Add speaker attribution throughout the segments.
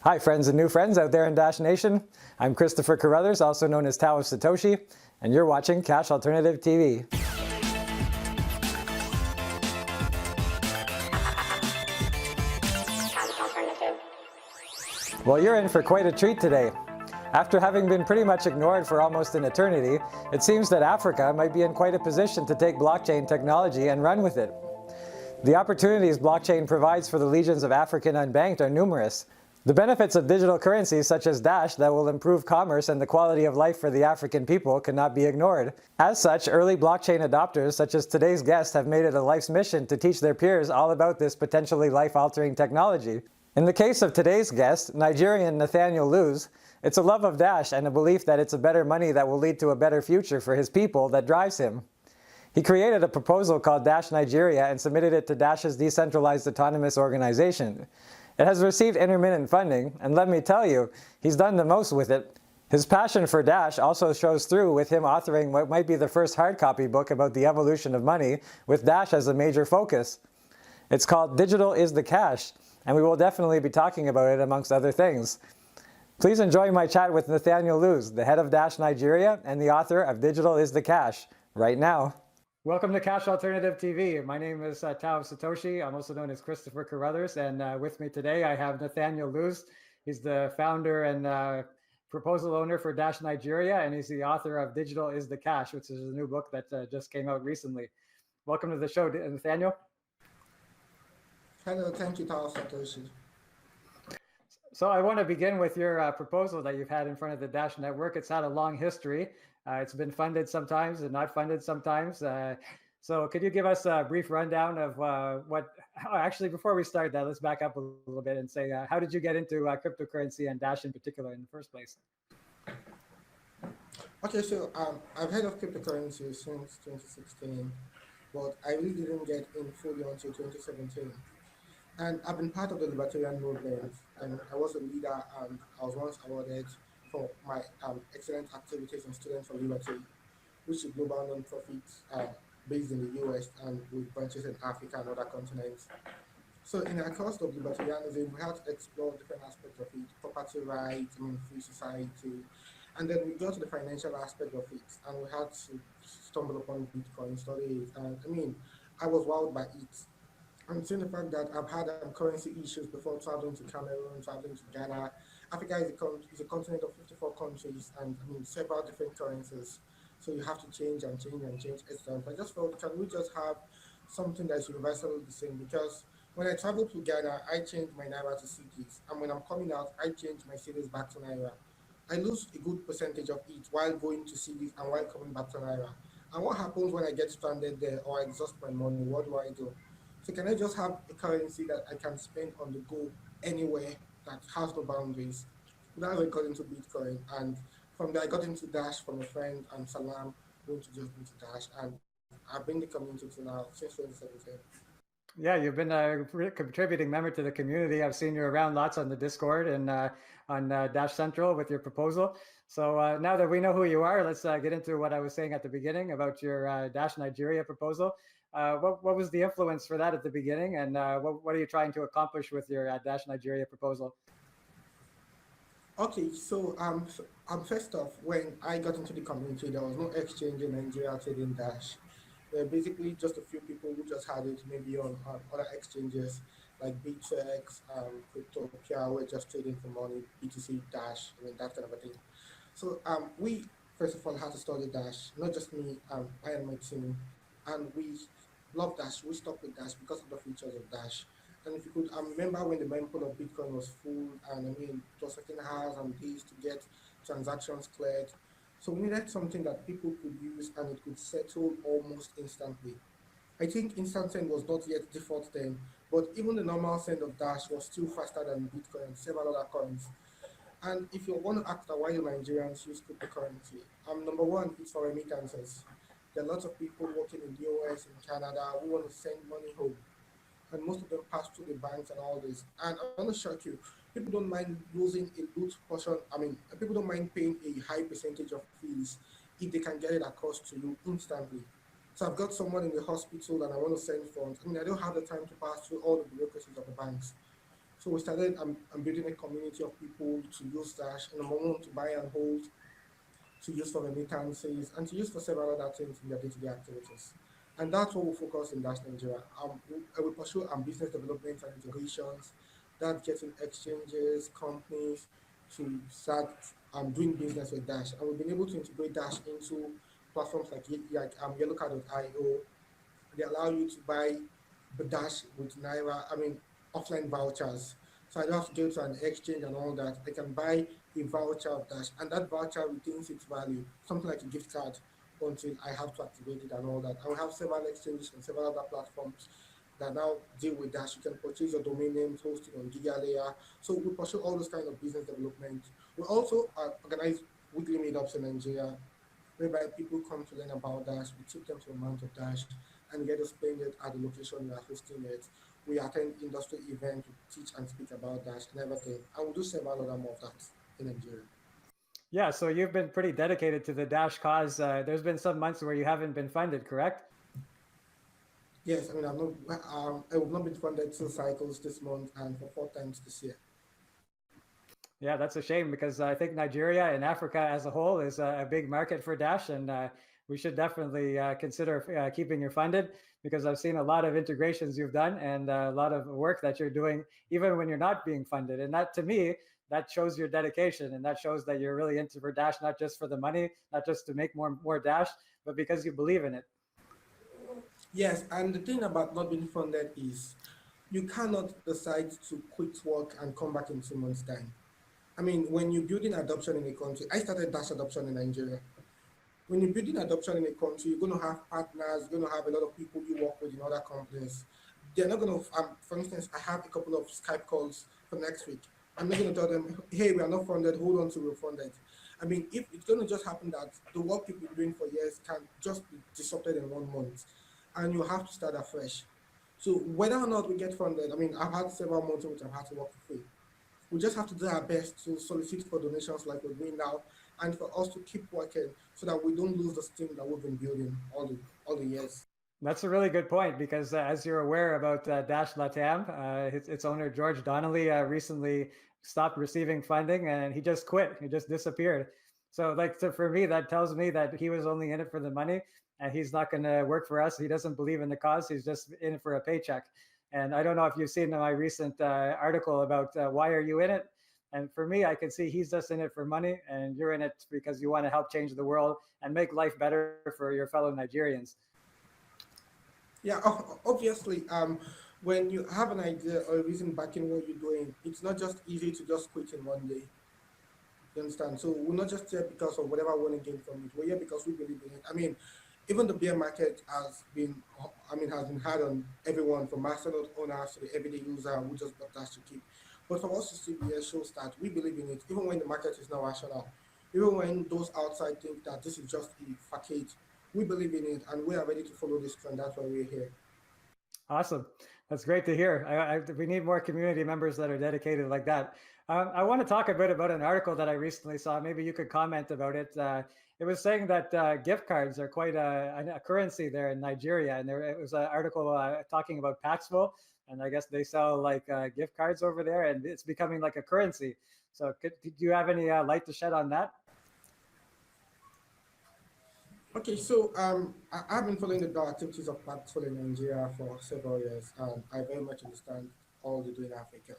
Speaker 1: Hi friends and new friends out there in Dash Nation. I'm Christopher Carruthers, also known as Tao of Satoshi, and you're watching Cash Alternative TV. Well, you're in for quite a treat today. After having been pretty much ignored for almost an eternity, it seems that Africa might be in quite a position to take blockchain technology and run with it. The opportunities blockchain provides for the legions of African unbanked are numerous. The benefits of digital currencies such as Dash that will improve commerce and the quality of life for the African people cannot be ignored. As such, early blockchain adopters such as today's guest have made it a life's mission to teach their peers all about this potentially life-altering technology. In the case of today's guest, Nigerian Nathaniel Luz, it's a love of Dash and a belief that it's a better money that will lead to a better future for his people that drives him. He created a proposal called Dash Nigeria and submitted it to Dash's Decentralized Autonomous Organization. It has received intermittent funding, and let me tell you, he's done the most with it. His passion for Dash also shows through with him authoring what might be the first hard copy book about the evolution of money, with Dash as a major focus. It's called Digital is the Cash, and we will definitely be talking about it amongst other things. Please enjoy my chat with Nathaniel Luz, the head of Dash Nigeria and the author of Digital is the Cash, right now. Welcome to Cash Alternative TV. My name is Tao of Satoshi. I'm also known as Christopher Carruthers, and with me today I have Nathaniel Luz. He's the founder and proposal owner for Dash Nigeria, and he's the author of Digital is the Cash, which is a new book that just came out recently. Welcome to the show, Nathaniel.
Speaker 2: Hello, thank you, Tao of Satoshi.
Speaker 1: So I want to begin with your proposal that you've had in front of the Dash network. It's had a long history. It's been funded sometimes and not funded sometimes. So could you give us a brief rundown of actually, before we start that, let's back up a little bit and say, how did you get into cryptocurrency and Dash in particular in the first place?
Speaker 2: Okay, so I've heard of cryptocurrency since 2016, but I really didn't get in fully until 2017. And I've been part of the libertarian movement, and I was a leader, and I was once awarded for my excellent activities in Students for Liberty, which is a global non-profit based in the US and with branches in Africa and other continents. So in our course of libertarianism, we had to explore different aspects of it, property rights, free society, and then we got to the financial aspect of it, and we had to stumble upon Bitcoin, study it, and I was wowed by it. I'm seeing the fact that I've had currency issues before traveling to Cameroon, traveling to Ghana. Africa is a continent of 54 countries and several different currencies. So you have to change and change and change, etc. I just felt, can we just have something that's universally the same? Because when I travel to Ghana, I change my Naira to cedis. And when I'm coming out, I change my cedis back to Naira. I lose a good percentage of it while going to cedis and while coming back to Naira. And what happens when I get stranded there or I exhaust my money? What do? So can I just have a currency that I can spend on the go anywhere that has no boundaries? That's how I got into Bitcoin. And from there, I got into Dash from a friend and Salam, going to just into Dash. And I've been in the community to now since 2017.
Speaker 1: Yeah, you've been a contributing member to the community. I've seen you around lots on the Discord and on Dash Central with your proposal. So now that we know who you are, let's get into what I was saying at the beginning about your Dash Nigeria proposal. What was the influence for that at the beginning, and what are you trying to accomplish with your Dash Nigeria proposal?
Speaker 2: Okay, so first off, when I got into the community, there was no exchange in Nigeria trading Dash. There were basically just a few people who just had it maybe on other exchanges like BitX, Cryptopia, we're just trading for money, BTC, Dash, that kind of a thing. So we first of all had to study Dash, not just me, I and my team, and we love Dash. We stuck with Dash because of the features of Dash. And if you could remember when the mempool of Bitcoin was full, and it was taking hours and days to get transactions cleared. So we needed something that people could use and it could settle almost instantly. I think instant send was not yet default then, but even the normal send of Dash was still faster than Bitcoin and several other coins. And if you want to ask why do Nigerians use cryptocurrency, number one, it's for remittances. There are lots of people working in the US and Canada who want to send money home. And most of them pass through the banks and all this. And I want to shock you, people don't mind losing a good portion. People don't mind paying a high percentage of fees if they can get it across to you instantly. So I've got someone in the hospital and I want to send funds. I don't have the time to pass through all the bureaucracies of the banks. So we started, I'm building a community of people to use Dash, and number one, to buy and hold, to use for remittances, and to use for several other things in their day-to-day activities. And that's what we focus in Dash Nigeria. We pursue business development and integrations, that getting exchanges, companies to start doing business with Dash. And we've been able to integrate Dash into platforms like yellowcard.io. They allow you to buy the Dash with Naira, offline vouchers. So I don't have to go to an exchange and all that. I can buy a voucher of Dash, and that voucher retains its value, something like a gift card, until I have to activate it and all that. And we have several exchanges and several other platforms that now deal with Dash. You can purchase your domain names, hosting on Giga Layer. So we pursue all those kind of business development. We also organize weekly meetups in Nigeria, whereby people come to learn about Dash. We take them to a month of Dash and get to spend it at the location we are hosting it. We attend industry events to teach and speak about Dash and everything. And we'll do several other more of that in Nigeria.
Speaker 1: Yeah, so you've been pretty dedicated to the Dash cause. There's been some months where you haven't been funded, correct?
Speaker 2: Yes, I have not been funded 2 cycles this month and for 4 times this year.
Speaker 1: Yeah, that's a shame because I think Nigeria and Africa as a whole is a big market for Dash, and we should definitely consider keeping you funded because I've seen a lot of integrations you've done and a lot of work that you're doing even when you're not being funded. And that, to me, that shows your dedication and that shows that you're really into for Dash, not just for the money, not just to make more Dash, but because you believe in it.
Speaker 2: Yes, and the thing about not being funded is you cannot decide to quit work and come back in 2 months' time. When you're building adoption in a country, I started Dash adoption in Nigeria. When you're building adoption in a country, you're going to have partners, you're going to have a lot of people you work with in other companies. They're not going to, for instance, I have a couple of Skype calls for next week. I'm not going to tell them, hey, we are not funded, hold on till we're funded. If it's going to just happen that the work you've been doing for years can just be disrupted in 1 month, and you have to start afresh. So whether or not we get funded, I've had several months in which I've had to work for free. We just have to do our best to solicit for donations like we're doing now, and for us to keep working so that we don't lose the steam that we've been building all the years.
Speaker 1: That's a really good point because as you're aware about Dash Latam, its owner George Donnelly recently stopped receiving funding and he just quit. He just disappeared. So for me, that tells me that he was only in it for the money and he's not going to work for us. He doesn't believe in the cause. He's just in it for a paycheck. And I don't know if you've seen my recent article about why are you in it? And for me, I can see he's just in it for money and you're in it because you want to help change the world and make life better for your fellow Nigerians.
Speaker 2: Yeah, obviously, when you have an idea or a reason backing what you're doing, it's not just easy to just quit in one day. You understand? So we're not just here because of whatever we want to gain from it. We're here because we believe in it. Even the bear market has been hard on everyone from masternode owners to the everyday user who just bought Dash to keep. But for us to see here shows that we believe in it, even when the market is not rational, even when those outside think that this is just a facade, we believe in it and we are ready to follow this trend. That's why we're here.
Speaker 1: Awesome. That's great to hear. We need more community members that are dedicated like that. I want to talk a bit about an article that I recently saw. Maybe you could comment about it. It was saying that gift cards are quite a currency there in Nigeria. And it was an article talking about Paxful. And I guess they sell gift cards over there and it's becoming like a currency. So do you have any light to shed on that?
Speaker 2: Okay, so I've been following the activities of Paxful in Nigeria for several years, and I very much understand all they do in Africa.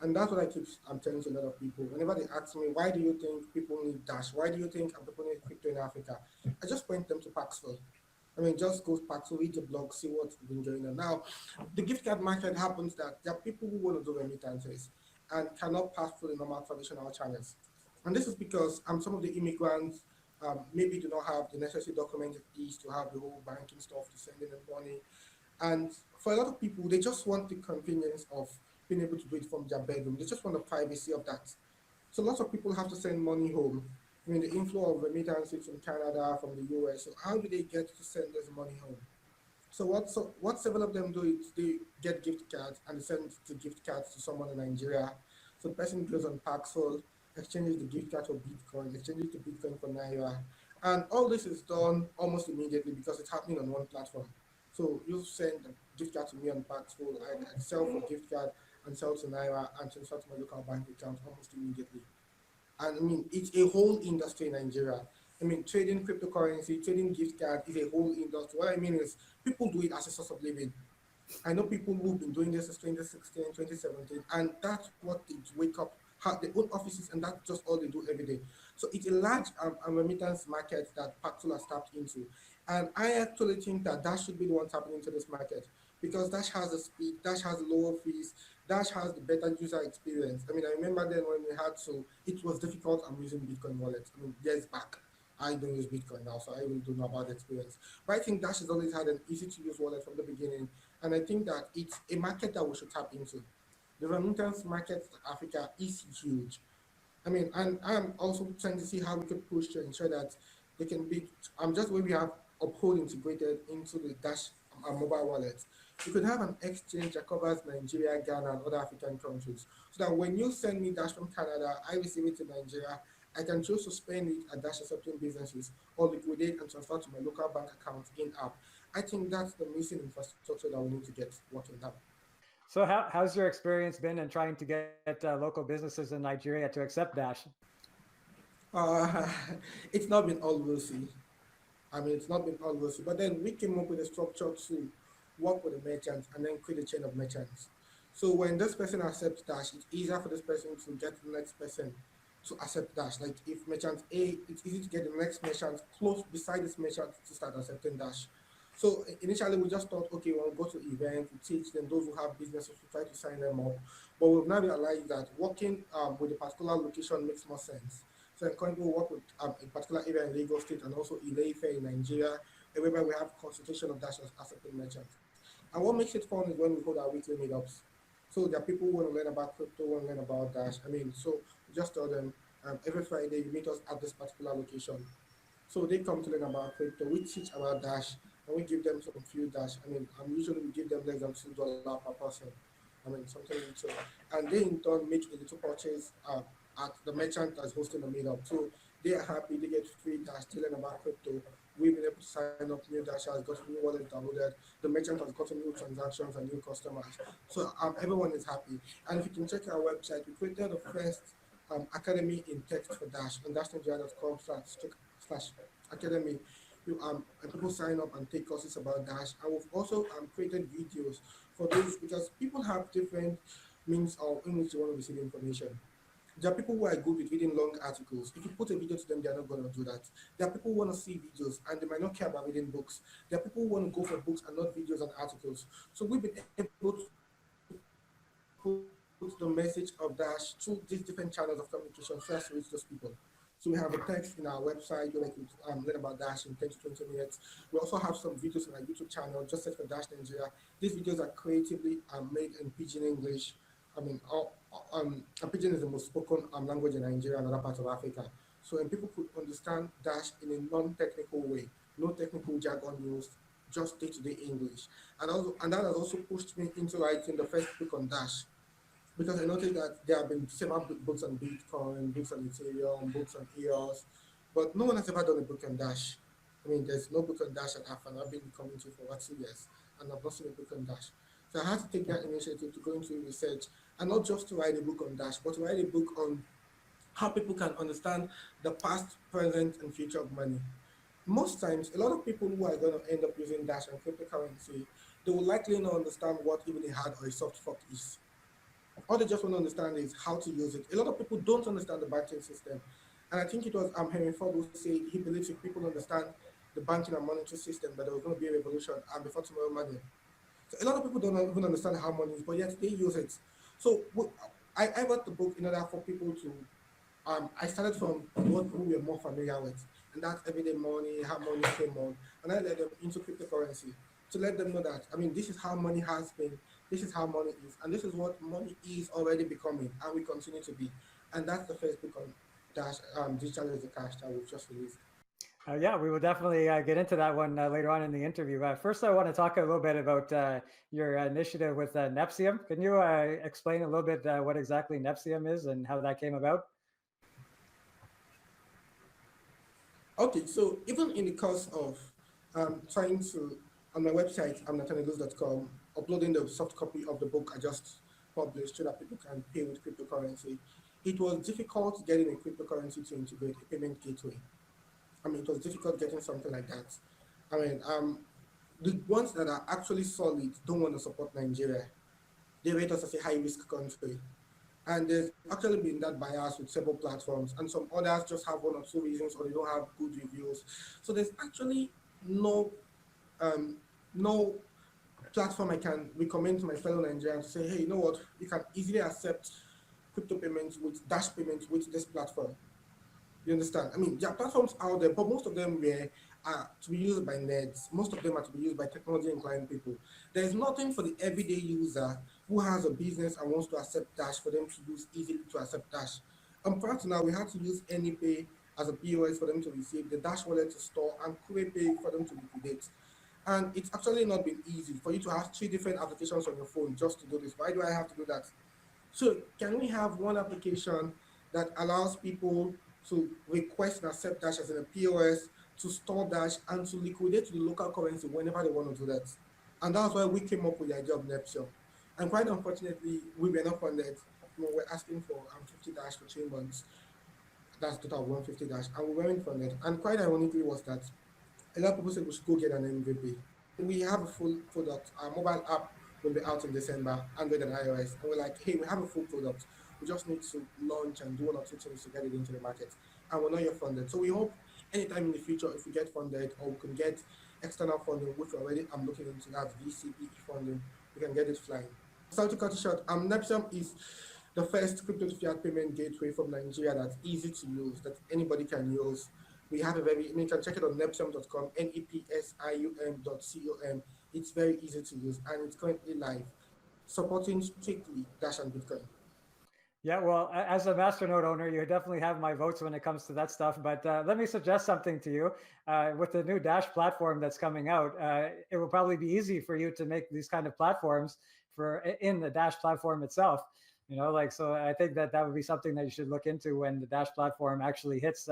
Speaker 2: And that's what I'm telling to a lot of people. Whenever they ask me, why do you think people need Dash? Why do you think people need crypto in Africa? I just point them to Paxful. Just go to Paxful, read the blog, see what's been going on. Now, the gift card market happens that there are people who want to do remittances and cannot pass through the normal traditional channels. And this is because some of the immigrants maybe do not have the necessary documented ease to have the whole banking stuff to send in the money. And for a lot of people, they just want the convenience of being able to do it from their bedroom. They just want the privacy of that. So lots of people have to send money home. The inflow of remittances from Canada, from the US. So how do they get to send this money home? So what several of them do is they get gift cards and they send the gift cards to someone in Nigeria. So the person goes on Paxful, exchanges the gift card for Bitcoin, exchanges the Bitcoin for Naira. And all this is done almost immediately because it's happening on one platform. So you send the gift card to me on Paxful, I sell for gift card, and sell to Naira and transfer to my local bank account almost immediately. And I mean, it's a whole industry in Nigeria. I mean, trading cryptocurrency, trading gift card is a whole industry. What I mean is people do it as a source of living. I know people who've been doing this since 2016, 2017, and that's what they wake up, have their own offices, and that's just all they do every day. So it's a large remittance market that Paxful has tapped into. And I actually think that Dash should be the one tapping into this market because Dash has the speed, Dash has the lower fees, Dash has the better user experience. I mean, I remember then when we had to, it was difficult. I'm using Bitcoin wallet. I mean, years back. I don't use Bitcoin now, so I really don't know about the experience. But I think Dash has always had an easy to use wallet from the beginning. And I think that it's a market that we should tap into. The remittance market in Africa is huge. I mean, and I'm also trying to see how we could push to ensure that they can be, just when we have Uphold integrated into the Dash mobile wallet, we could have an exchange that covers Nigeria, Ghana, and other African countries. So that when you send me Dash from Canada, I receive it in Nigeria, I can choose to spend it at Dash accepting businesses or liquidate and transfer to my local bank account in app. I think that's the missing infrastructure that we need to get working now.
Speaker 1: So how's your experience been in trying to get local businesses in Nigeria to accept Dash?
Speaker 2: Uh, it's not been all rosy. I mean, it's not been all rosy. But then we came up with a structure to work with the merchants and then create a chain of merchants. So when this person accepts Dash, it's easier for this person to get the next person to accept Dash. Like if merchant A, it's easy to get the next merchant close beside this merchant to start accepting Dash. So initially we just thought, okay, we'll go to events, we teach them, those who have businesses, we try to sign them up. But we've now realized that working with a particular location makes more sense. So I'm currently work with a particular area in Lagos State and also Ile-Ife in Nigeria, whereby we have consultation of Dash as accepting merchants. And what makes it fun is when we hold our weekly meetups. So there are people who want to learn about crypto, want to learn about Dash. I mean, so we just tell them every Friday you meet us at this particular location. So they come to learn about crypto. We teach about Dash and we give them some few Dash. I mean, usually we give them less than $2 per person. I mean, something little. And they in turn make a little purchase at the merchant that's hosting the meetup. So they are happy, they get free Dash, they learn about crypto. We've been able to sign up new Dash, has got new wallet downloaded. The merchant has gotten new transactions and new customers. So everyone is happy. And if you can check our website, we created the first academy in text for Dash on dashnigeria.com/slash academy. And people sign up and take courses about Dash. And we've also created videos for those because people have different means of in which they want to receive information. There are people who are good with reading long articles. If you put a video to them, they are not going to do that. There are people who want to see videos and they might not care about reading books. There are people who want to go for books and not videos and articles. So we've been able to put the message of Dash through these different channels of communication so as to reach those people. So we have a text in our website where they could learn about Dash in 10 to 20 minutes. We also have some videos on our YouTube channel, just search for Dash Nigeria. These videos are creatively made in Pidgin English. I mean, Pidgin is the most spoken language in Nigeria and other parts of Africa. So, and people could understand Dash in a non-technical way, no technical jargon used, just day-to-day English. And that has also pushed me into writing the first book on Dash because I noticed that there have been several books on Bitcoin, books on Ethereum, books on EOS, but no one has ever done a book on Dash. I mean, there's no book on Dash at AFAN. I've been in the community for about 2 years, and I've not seen a book on Dash. So I had to take that initiative to go into research, and not just to write a book on Dash, but to write a book on how people can understand the past, present, and future of money. Most times, a lot of people who are going to end up using Dash and cryptocurrency, they will likely not understand what even a hard or a soft fork is. All they just want to understand is how to use it. A lot of people don't understand the banking system. And I think it was Henry Ford who said he believes if people understand the banking and monetary system, that there was going to be a revolution and before tomorrow morning. So a lot of people don't even understand how money is, but yet they use it. So I wrote the book in order for people to I started from what we were more familiar with, and that's everyday money, how money came on, and I led them into cryptocurrency to let them know that, I mean, this is how money has been, this is how money is, and this is what money is already becoming, and we continue to be. And that's the first book on Dash, Digital is the Cash that we've just released.
Speaker 1: Yeah, we will definitely get into that one later on in the interview. First, I want to talk a little bit about your initiative with Nepsium. Can you explain a little bit what exactly Nepsium is and how that came about?
Speaker 2: Okay, so even in the course of trying to, on my website, nathanielluz.com, uploading the soft copy of the book I just published so that people can pay with cryptocurrency, it was difficult getting a cryptocurrency to integrate a payment gateway. I mean, it was difficult getting something like that. I mean, the ones that are actually solid don't want to support Nigeria. They rate us as a high risk country. And there's actually been that bias with several platforms, and some others just have one or two reasons, or they don't have good reviews. So there's actually no um, no platform I can recommend to my fellow Nigerians to say, hey, you know what, you can easily accept crypto payments with Dash payments with this platform. You understand? I mean, there are platforms out there, but most of them are to be used by nerds. Most of them are to be used by technology inclined people. There is nothing for the everyday user who has a business and wants to accept Dash for them to use easily to accept Dash. Prior to now, we had to use AnyPay as a POS for them to receive, the Dash wallet to store, and Pay for them to liquidate. And it's actually not been easy for you to have three different applications on your phone just to do this. Why do I have to do that? So can we have one application that allows people to request and accept Dash as in a POS, to store Dash, and to liquidate to the local currency whenever they want to do that? And that's why we came up with the idea of Nepsium. And quite unfortunately, we were not funded. We're asking for 50 Dash for 3 months. That's total of 150 Dash. And we weren't funded. And quite ironically was that a lot of people said we should go get an MVP. We have a full product. Our mobile app will be out in December, Android and iOS. And we're like, hey, we have a full product. We just need to launch and do one or two things to get it into the market. And we're not yet funded. So we hope anytime in the future, if we get funded or we can get external funding, which already I'm looking into, that VCPE funding, we can get it flying. So to cut it short, Nepsium is the first crypto to fiat payment gateway from Nigeria that's easy to use, that anybody can use. We have a very, you can check it on nepsium.com, nepsium.com. It's very easy to use, and it's currently live, supporting strictly Dash and Bitcoin.
Speaker 1: Yeah, well, as a Masternode owner, you definitely have my votes when it comes to that stuff. But let me suggest something to you. With the new Dash platform that's coming out, it will probably be easy for you to make these kind of platforms in the Dash platform itself. So I think that would be something that you should look into when the Dash platform actually hits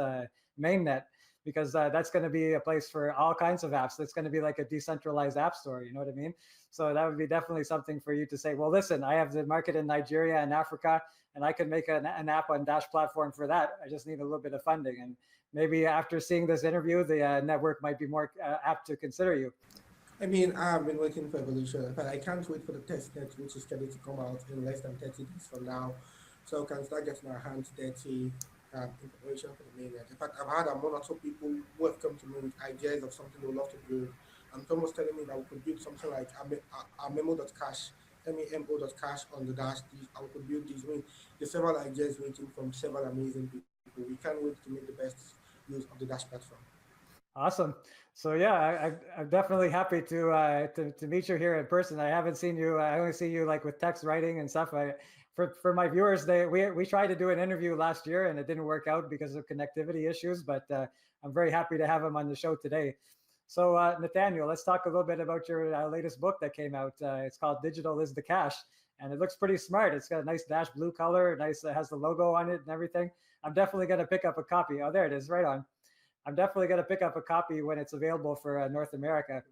Speaker 1: mainnet, because that's going to be a place for all kinds of apps. It's going to be like a decentralized app store. You know what I mean? So that would be definitely something for you to say, well, listen, I have the market in Nigeria and Africa, and I can make an app on Dash platform for that. I just need a little bit of funding. And maybe after seeing this interview, the network might be more apt to consider you.
Speaker 2: I mean, I've been waiting for evolution, but I can't wait for the testnet, which is scheduled to come out in less than 30 days from now. So we can start getting our hands dirty in preparation for the mainnet. In fact, I've had one or two people who have come to me with ideas of something they would love to build. And someone was telling me that we could build something like a memo.cash, memo.cash on the Dash. I could build these. I mean, there's several ideas waiting from several amazing people. We can't wait to make the best use of the Dash platform.
Speaker 1: Awesome. So yeah, I'm definitely happy to meet you here in person. I haven't seen you. I only see you like with text writing and stuff. For my viewers, we tried to do an interview last year and it didn't work out because of connectivity issues. But I'm very happy to have him on the show today. So Nathaniel, let's talk a little bit about your latest book that came out. It's called Digital is the Cash, and it looks pretty smart. It's got a nice Dash blue color, nice. It has the logo on it and everything. I'm definitely going to pick up a copy. Oh, there it is, right on. I'm definitely going to pick up a copy when it's available for North America.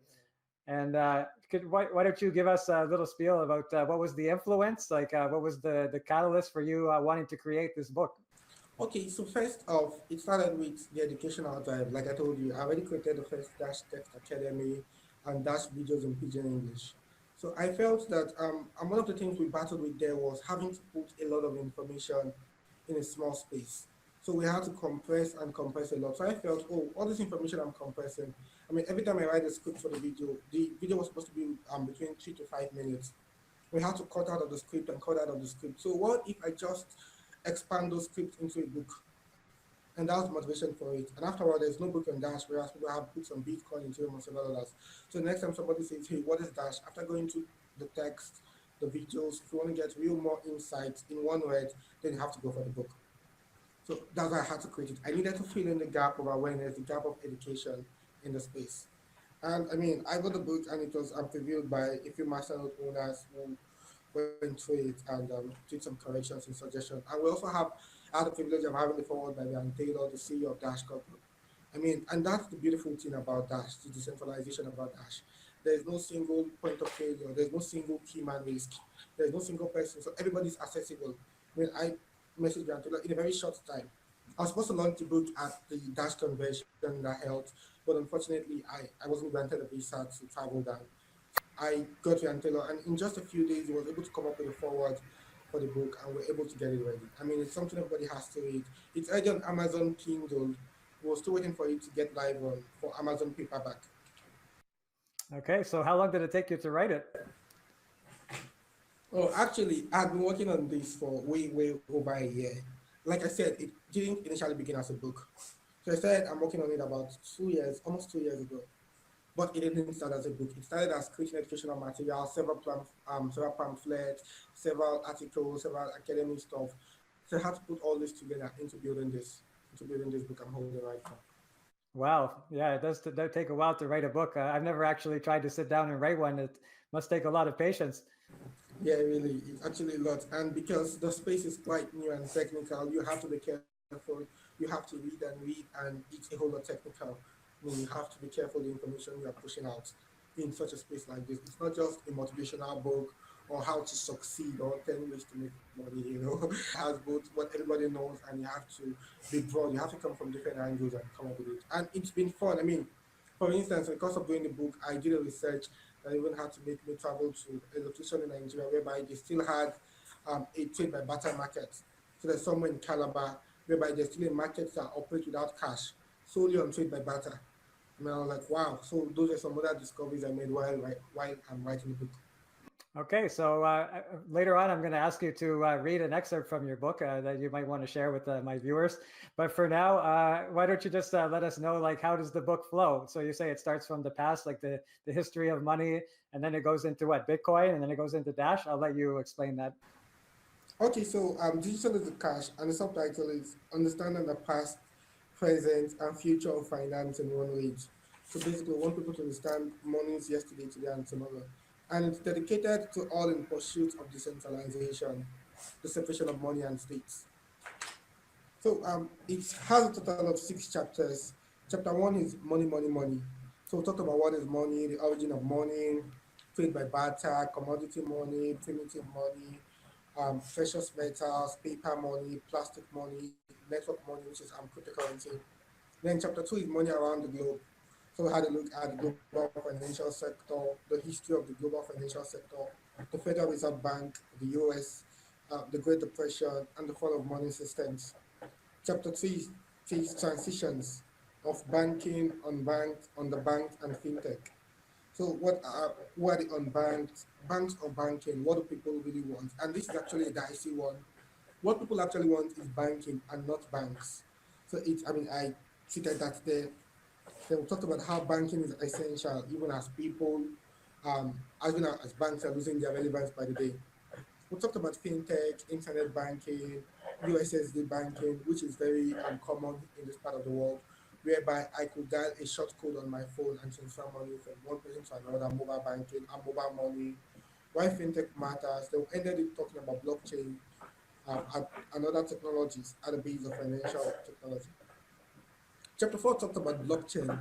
Speaker 1: And why don't you give us a little spiel about what was the influence, like what was the catalyst for you wanting to create this book?
Speaker 2: Okay, so first off, it started with the educational drive. Like I told you, I already created the first Dash Text Academy and Dash videos in Pidgin English. So I felt that and one of the things we battled with there was having to put a lot of information in a small space. So we had to compress and compress a lot. So I felt, oh, all this information I'm compressing. I mean, every time I write a script for the video was supposed to be between 3 to 5 minutes. We had to cut out of the script and cut out of the script. So what if I just expand those scripts into a book? And that was the motivation for it. And afterward, there's no book on Dash, whereas people have books on Bitcoin, Ethereum, and several others. So next time somebody says, hey, what is Dash? After going to the text, the videos, if you want to get real more insights in one word, then you have to go for the book. So that's why I had to create it. I needed to fill in the gap of awareness, the gap of education in the space. And I mean, I got the book and it was reviewed by a few Masternode owners who went through it and did some corrections and suggestions. And we also had the privilege of having the forward by Untitled, the CEO of Dash Corporate. I mean, and that's the beautiful thing about Dash, the decentralization about Dash. There's no single point of failure. There's no single key man risk. There's no single person, so everybody's accessible. When I messaged Antola in a very short time, I was supposed to launch the book at the Dash convention that held, but unfortunately, I wasn't granted a visa to travel down. I got to Antelo, and in just a few days, he was able to come up with a forward for the book, and we're able to get it ready. I mean, it's something everybody has to read. It's already on Amazon Kindle. We're still waiting for it to get live on for Amazon paperback.
Speaker 1: Okay, so how long did it take you to write it?
Speaker 2: Oh, actually, I've been working on this for way over a year. Like I said, it didn't initially begin as a book. So I said I'm working on it about 2 years, almost 2 years ago. But it didn't start as a book. It started as creating educational material, several pamphlets, several articles, several academic stuff. So I had to put all this together into building this book I'm holding right now.
Speaker 1: Wow, yeah, it does take a while to write a book. I've never actually tried to sit down and write one. It must take a lot of patience.
Speaker 2: Yeah, really, it's actually a lot. And because the space is quite new and technical, you have to be careful. You have to read, and it's a whole lot technical. I mean, you have to be careful the information you are pushing out in such a space like this. It's not just a motivational book or how to succeed or 10 ways to make money. It has both what everybody knows, and you have to be broad. You have to come from different angles and come up with it. And it's been fun. I mean, for instance, because of doing the book, I did a research that even had to make me travel to a location in Nigeria whereby they still had a trade by barter market. So there's somewhere in Calabar whereby there's still a market that operates without cash, solely on trade by barter. I mean, I was like, wow. So those are some other discoveries I made while I'm writing the book.
Speaker 1: Okay, so later on, I'm going to ask you to read an excerpt from your book that you might want to share with my viewers. But for now, why don't you just let us know, like, how does the book flow? So you say it starts from the past, like the history of money, and then it goes into what, Bitcoin, and then it goes into Dash. I'll let you explain that.
Speaker 2: Okay, so digital is the cash, and the subtitle is Understanding the Past, Present, and Future of Finance in One Read. So basically, we want people to understand money's yesterday, today, and tomorrow. And it's dedicated to all in pursuit of decentralization, the separation of money and states. So it has a total of 6 chapters. Chapter one is money, money, money. So we talk about what is money, the origin of money, trade by barter, commodity money, primitive money, precious metals, paper money, plastic money, network money, which is cryptocurrency. Then chapter two is money around the globe. So we had a look at the global financial sector, the history of the global financial sector, the Federal Reserve Bank, the US, the Great Depression, and the fall of money systems. Chapter three is transitions of banking, unbanked, underbanked, and fintech. So what are the unbanked? Banks or banking? What do people really want? And this is actually a dicey one. What people actually want is banking and not banks. So I treated that there. Then we talked about how banking is essential, even as people, as banks are losing their relevance by the day. We talked about fintech, internet banking, USSD banking, which is very common in this part of the world, whereby I could dial a short code on my phone and transfer money from one person to another, mobile banking and mobile money. Why fintech matters, they ended it talking about blockchain and other technologies at the base of financial technology. Chapter 4 talked about blockchain.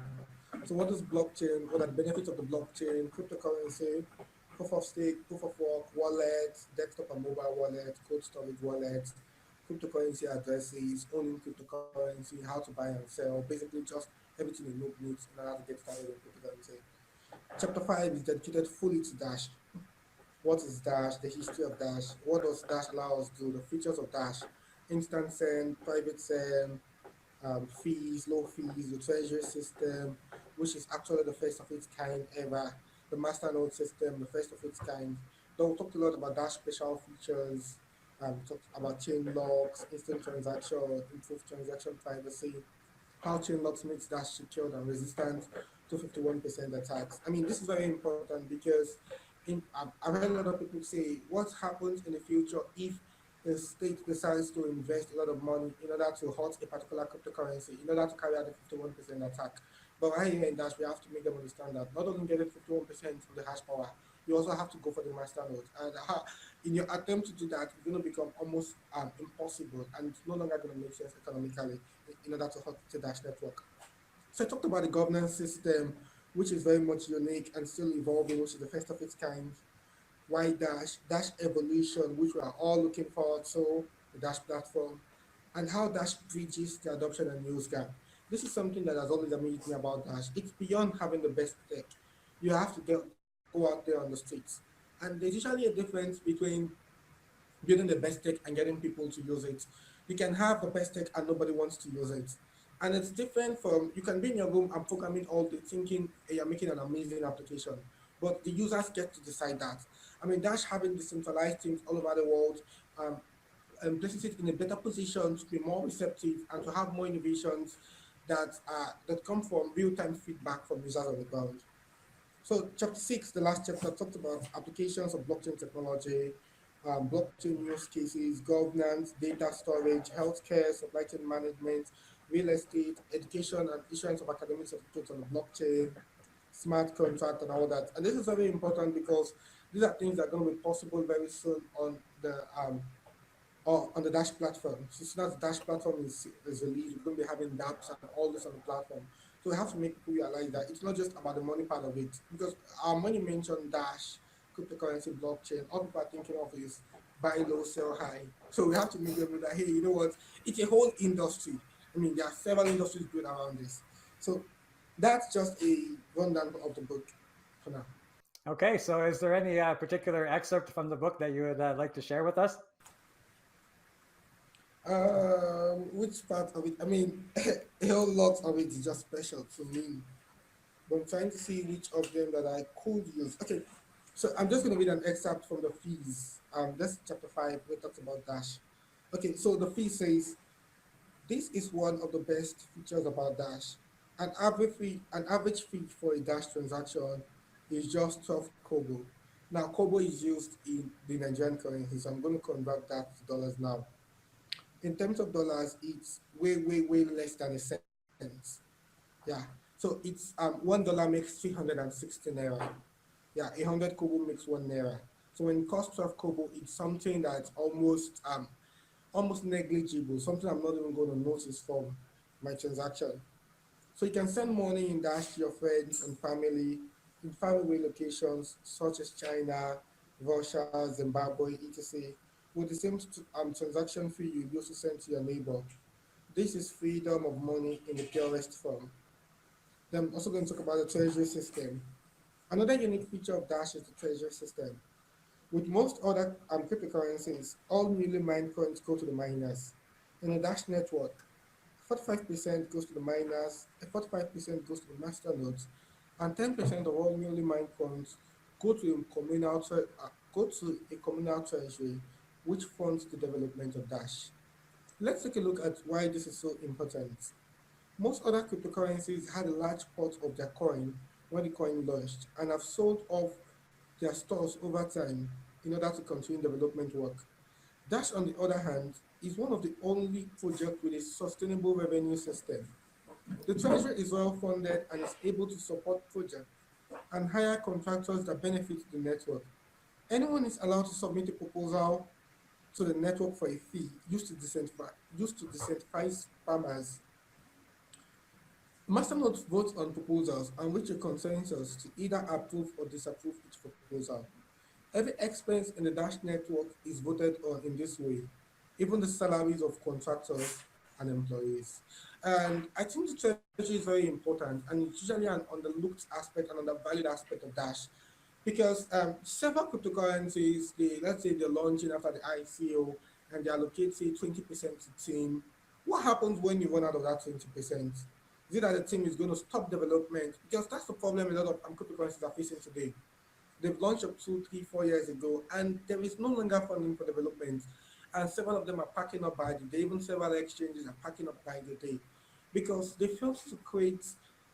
Speaker 2: So what is blockchain? What are the benefits of the blockchain? Cryptocurrency, proof of stake, proof of work, wallets, desktop and mobile wallets, cold storage wallets, cryptocurrency addresses, owning cryptocurrency, how to buy and sell, basically just everything a noob needs in order to get started in cryptocurrency. Chapter 5 is dedicated fully to Dash. What is Dash? The history of Dash. What does Dash allow us to do? The features of Dash. Instant send, private send, fees, low fees, the treasury system, which is actually the first of its kind ever, the masternode system, the first of its kind. Then we talked a lot about Dash special features, talked about chain locks, instant transaction, improved transaction privacy, how chain locks makes Dash secured and resistant to 51% attacks. I mean, this is very important because I've heard a lot of people say, what happens in the future if the state decides to invest a lot of money in order to halt a particular cryptocurrency, in order to carry out a 51% attack. But right here in Dash, we have to make them understand that not only getting 51% from the hash power, you also have to go for the master node. And in your attempt to do that, it's going to become almost impossible, and it's no longer going to make sense economically in order to halt the Dash network. So I talked about the governance system, which is very much unique and still evolving, which is the first of its kind. why Dash, Dash evolution, which we are all looking forward to, the Dash platform, and how Dash bridges the adoption and use gap. This is something that has always amazed me about Dash. It's beyond having the best tech. You have to go out there on the streets. And there's usually a difference between building the best tech and getting people to use it. You can have the best tech and nobody wants to use it. And it's different from you can be in your room and programming all day thinking hey, you're making an amazing application. But the users get to decide that. I mean, Dash having decentralized teams all over the world um, places it in a better position to be more receptive and to have more innovations that come from real-time feedback from users on the ground. So chapter six, the last chapter, talked about applications of blockchain technology, blockchain use cases, governance, data storage, healthcare, supply chain management, real estate, education, and issuance of academic certificates on the blockchain, smart contract, and all that. And this is very important because these are things that are going to be possible very soon on the or on the Dash platform. So soon as the Dash platform is released, we're going to be having dApps and all this on the platform. So we have to make people realize that it's not just about the money part of it. Because our money mentioned Dash, cryptocurrency, blockchain, all people are thinking of is buy low, sell high. So we have to make them know that, hey, you know what? It's a whole industry. I mean, there are several industries built around this. So that's just a rundown of the book for now.
Speaker 1: Okay, so is there any particular excerpt from the book that you would like to share with us?
Speaker 2: Which part of it? I mean, a whole lot of it is just special to me. But I'm trying to see which of them that I could use. Okay, so I'm just going to read an excerpt from the fees. That's chapter 5, where it talks about Dash. Okay, so the fee says, this is one of the best features about Dash. An average fee for a Dash transaction is just 12 kobo. Now, kobo is used in the Nigerian currency, so I'm going to convert that to dollars now. In terms of dollars, it's way, way, way less than a cent. Yeah. So it's $1 makes 360 naira. Yeah, 100 kobo makes 1 naira. So when it costs 12 kobo, it's something that's almost negligible, something I'm not even going to notice from my transaction. So you can send money in Dash to your friends and family in faraway locations such as China, Russia, Zimbabwe, etc. with the same transaction fee you used to send to your neighbor. This is freedom of money in the purest form. Then I'm also going to talk about the treasury system. Another unique feature of Dash is the treasury system. With most other cryptocurrencies, all newly mined coins go to the miners. In a Dash network, 45% goes to the miners, 45% goes to the master nodes, and 10% of all newly mined coins go to a communal treasury, which funds the development of Dash. Let's take a look at why this is so important. Most other cryptocurrencies had a large part of their coin when the coin launched and have sold off their stores over time in order to continue development work. Dash, on the other hand, is one of the only projects with a sustainable revenue system. The treasury is well funded and is able to support projects and hire contractors that benefit the network. Anyone is allowed to submit a proposal to the network for a fee used to disincentivize farmers. Masternodes vote on proposals and reach a consensus to either approve or disapprove each proposal. Every expense in the Dash network is voted on in this way, even the salaries of contractors and employees. And I think the treasury is very important, and it's usually an underlooked aspect and undervalued aspect of Dash because several cryptocurrencies, let's say they're launching after the ICO and they allocate say 20% to team. What happens when you run out of that 20%? Is it that the team is going to stop development? Because that's the problem a lot of cryptocurrencies are facing today. They've launched up 2, 3, 4 years ago, and there is no longer funding for development. And several of them are packing up by the day. Even several exchanges are packing up by the day because they failed to create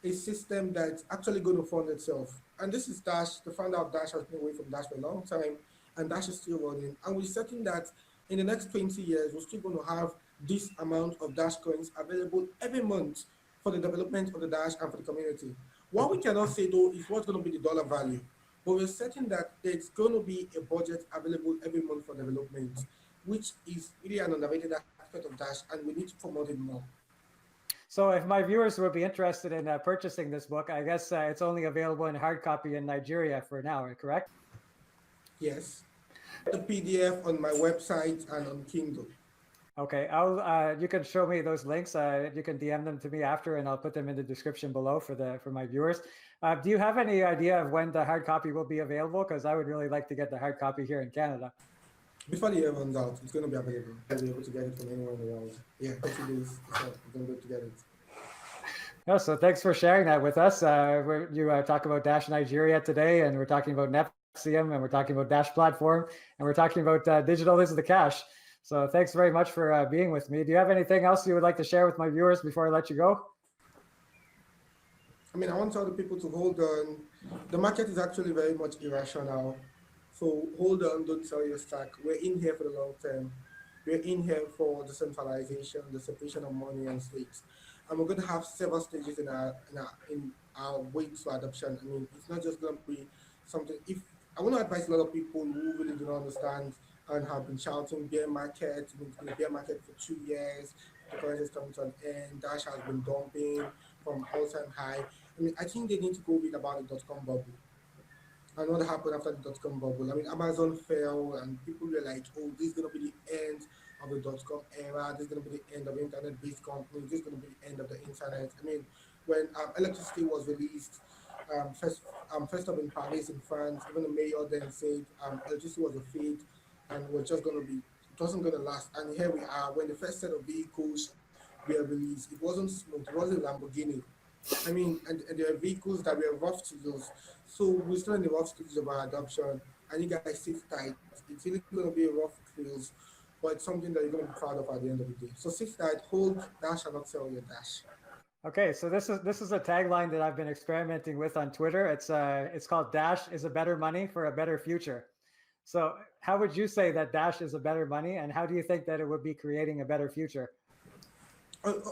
Speaker 2: a system that's actually going to fund itself. And this is Dash. The founder of Dash has been away from Dash for a long time, and Dash is still running. And we're certain that in the next 20 years, we're still going to have this amount of Dash coins available every month for the development of the Dash and for the community. What we cannot say though is what's going to be the dollar value. But we're certain that there's going to be a budget available every month for development, which is really an underrated aspect of Dash, and we need to promote it more.
Speaker 1: So if my viewers would be interested in purchasing this book, I guess it's only available in hard copy in Nigeria for now, correct?
Speaker 2: Yes. The PDF on my website and on Kindle.
Speaker 1: Okay, you can show me those links. You can DM them to me after, and I'll put them in the description below for my viewers. Do you have any idea of when the hard copy will be available? Because I would really like to get the hard copy here in Canada.
Speaker 2: Before the year runs out, it's going to be available. I'll be able to get it from anywhere in the world. Yeah, 30 days. So I'm going to be able to get it.
Speaker 1: Yeah, so thanks for sharing that with us. You talk about Dash Nigeria today, and we're talking about Nepsium, and we're talking about Dash Platform, and we're talking about digital is the cash. So thanks very much for being with me. Do you have anything else you would like to share with my viewers before I let you go?
Speaker 2: I mean, I want all the people to hold on. The market is actually very much irrational. So hold on, don't sell your stock. We're in here for the long term. We're in here for decentralization, the separation of money and states. And we're going to have several stages in our way to adoption. I mean, it's not just going to be something. If I want to advise a lot of people who really do not understand and have been shouting bear market, it's been a bear market for 2 years, the currency is coming to an end, Dash has been dumping from all-time high. I mean, I think they need to go read about the dot-com bubble and what happened after the dot-com bubble. I mean, Amazon fell and people were like, oh, this is going to be the end of the dot-com era. This is going to be the end of internet-based companies. This is going to be the end of the internet. I mean, when electricity was released, first up in Paris in France, even the mayor then said electricity was a fake and was just going to be, it wasn't going to last. And here we are, when the first set of vehicles were released, it wasn't smooth, it wasn't Lamborghini. I mean, and there are vehicles that were rough to use. So we're still in the rough stages of our adoption. And you guys sit tight. It's really going to be a rough cruise, but it's something that you're going to be proud of at the end of the day. So sit tight, hold, Dash and not sell your Dash.
Speaker 1: Okay, so this is a tagline that I've been experimenting with on Twitter. It's called Dash is a better money for a better future. So how would you say that Dash is a better money, and how do you think that it would be creating a better future?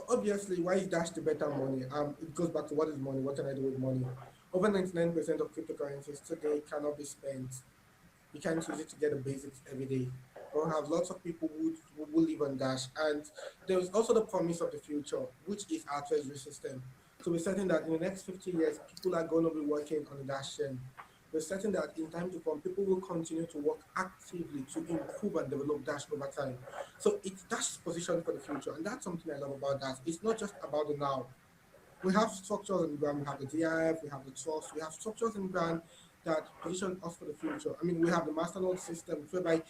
Speaker 2: Obviously, why is Dash the better money? It goes back to what is money? What can I do with money? Over 99% of cryptocurrencies today cannot be spent. You can't use it to get the basics every day. We'll have lots of people who live on Dash. And there is also the promise of the future, which is our treasury system. So we're certain that in the next 50 years, people are going to be working on the Dash chain. We're certain that in time to come, people will continue to work actively to improve and develop Dash over time. So it's Dash's position for the future. And that's something I love about Dash. It's not just about the now. We have structures in the ground. We have the DIF, we have the trust, we have structures in the ground that position us for the future. I mean, we have the masternode system whereby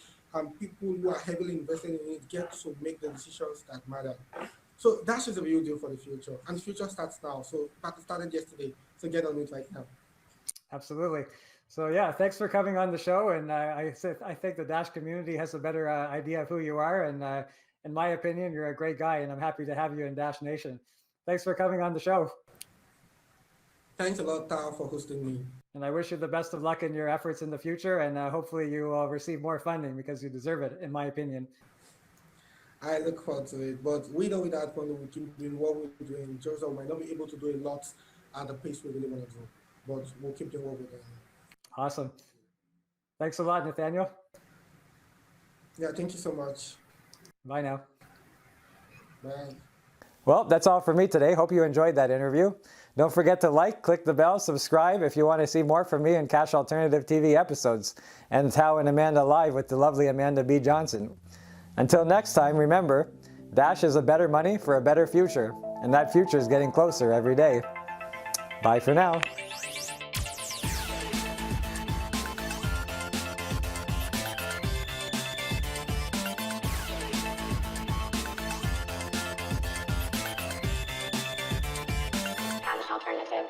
Speaker 2: people who are heavily invested in it get to make the decisions that matter. So Dash is a real deal for the future. And the future starts now. So it started yesterday. So get on it right now.
Speaker 1: Absolutely. So yeah, thanks for coming on the show. And I think the Dash community has a better idea of who you are. And in my opinion, you're a great guy, and I'm happy to have you in Dash Nation. Thanks for coming on the show.
Speaker 2: Thanks a lot, Tao, for hosting me.
Speaker 1: And I wish you the best of luck in your efforts in the future. And hopefully you will receive more funding because you deserve it, in my opinion.
Speaker 2: I look forward to it. But with or without funding, we keep doing what we're doing. Just we might not be able to do a lot at the pace we really want to do. But we'll keep doing what we're doing.
Speaker 1: Awesome. Thanks a lot, Nathaniel.
Speaker 2: Yeah, thank you so much.
Speaker 1: Bye now.
Speaker 2: Bye.
Speaker 1: Well, that's all for me today. Hope you enjoyed that interview. Don't forget to like, click the bell, subscribe if you want to see more from me in Cash Alternative TV episodes, and Tao and Amanda Live with the lovely Amanda B. Johnson. Until next time, remember, Dash is a better money for a better future, and that future is getting closer every day. Bye for now.
Speaker 3: Alternative.